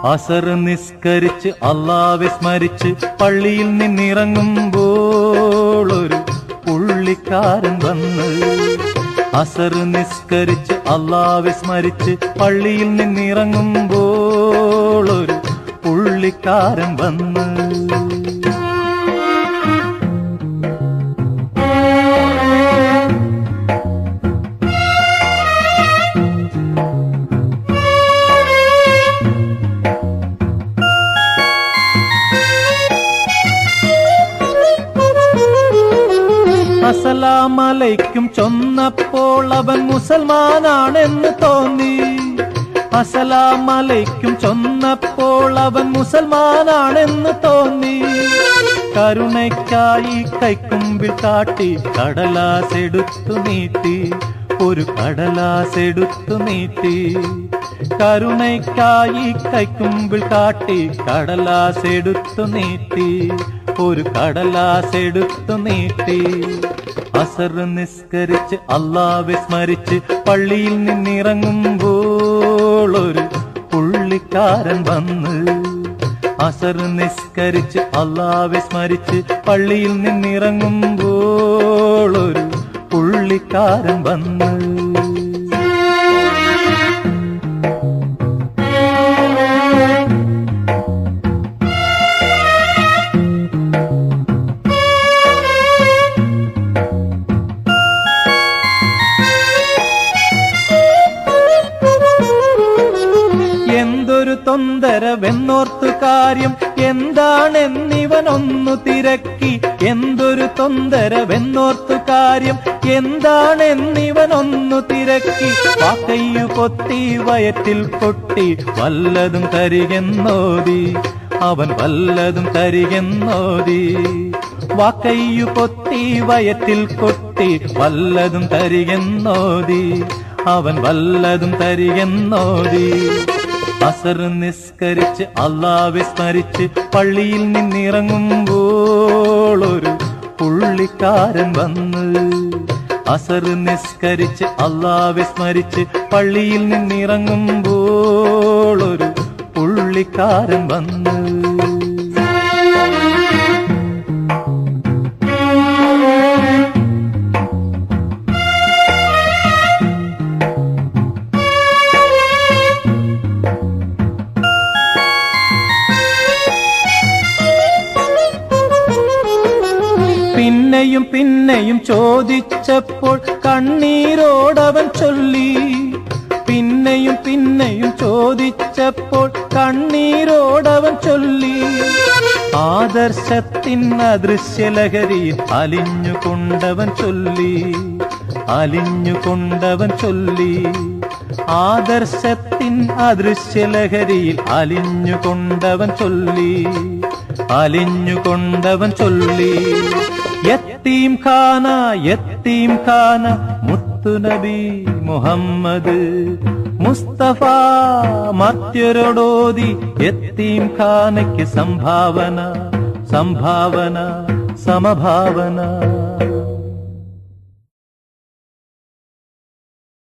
അസർ നിസ്കരിച്ച് അല്ലാഹുവെ സ്മരിച്ച് പള്ളിയിൽ നിന്നിറങ്ങുമ്പോൾ ഒരു പുള്ളിക്കാരൻ വന്ന്. അസർ നിസ്കരിച്ച് അല്ലാഹുവെ സ്മരിച്ച് പള്ളിയിൽ നിന്നിറങ്ങുമ്പോൾ ഒരു പുള്ളിക്കാരൻ വന്ന്. അസ്സലാമലൈക്കും ചൊന്നപ്പോൾ അവൻ മുസൽമാനാണെന്ന് തോന്നി. അസ്സലാമലൈക്കും ചൊന്നപ്പോൾ അവൻ മുസൽമാനാണെന്ന് തോന്നി. കരുണയ്ക്കായി കൈക്കുമ്പിൽ കാട്ടി കടലാസെടുത്തു നീട്ടി, ഒരു കടലാസെടുത്തു നീട്ടി. കരുണയ്ക്കായി കൈക്കുമ്പിൽ കാട്ടി കടലാസെടുത്തു നീട്ടി, ഒരു കടലാസെടുത്തു നീട്ടി. അസർ നിസ്കരിച്ച് അല്ലാഹുവെ സ്മരിച്ച് പള്ളിയിൽ നിന്നിറങ്ങുമ്പോൾ ഒരു പുള്ളിക്കാരൻ വന്ന്. അസർ നിസ്കരിച്ച് അല്ലാഹുവെ സ്മരിച്ച് പള്ളിയിൽ നിന്നിറങ്ങുമ്പോൾ ഒരു പുള്ളിക്കാരൻ വന്ന്. എന്തൊരു തൊന്തരവെന്നോർത്തു കാര്യം എന്താണെന്നിവനൊന്നു തിരക്കി. എന്തൊരു തൊന്തരവെന്നോർത്തു കാര്യം എന്താണെന്നിവനൊന്നു തിരക്കി. വാക്കയ്യു പൊത്തി വയറ്റിൽ പൊട്ടി വല്ലതും തരികെന്നോതി, അവൻ വല്ലതും തരികെന്നോതി. വാക്കയ്യു പൊത്തി വയറ്റിൽ കൊട്ടി വല്ലതും തരികെന്നോതി, അവൻ വല്ലതും തരികെന്നോതി. അസർ നിസ്കരിച്ച് അല്ലാഹുവെ സ്മരിച്ച് പള്ളിയിൽ നിന്നിറങ്ങുമ്പോൾ ഒരു പുള്ളിക്കാരൻ വന്ന്. അസർ നിസ്കരിച്ച് അല്ലാഹുവെ സ്മരിച്ച് പള്ളിയിൽ നിന്നിറങ്ങുമ്പോൾ ഒരു പുള്ളിക്കാരൻ വന്ന്. പിന്നെയും പിന്നെയും ചോദിച്ചപ്പോൾ കണ്ണീരോടവൻ ചൊല്ലി. പിന്നെയും പിന്നെയും ചോദിച്ചപ്പോൾ കണ്ണീരോടവൻ ചൊല്ലി. ആദർശത്തിൻ അദൃശ്യലഹരിയിൽ അലിഞ്ഞുകൊണ്ടവൻ ചൊല്ലി, അലിഞ്ഞുകൊണ്ടവൻ ചൊല്ലി. ആദർശത്തിൻ അദൃശ്യലഹരിയിൽ അലിഞ്ഞുകൊണ്ടവൻ ചൊല്ലി, അലിഞ്ഞുകൊണ്ടവൻ ചൊല്ലി. യത്തീം ഖാന യത്തീം ഖാന മുത്തുനബി മുഹമ്മദ് മുസ്തഫ മർത്യരോടോതി യത്തീം ഖാനയ്ക്ക് സംഭാവന, സംഭാവന, സമഭാവന.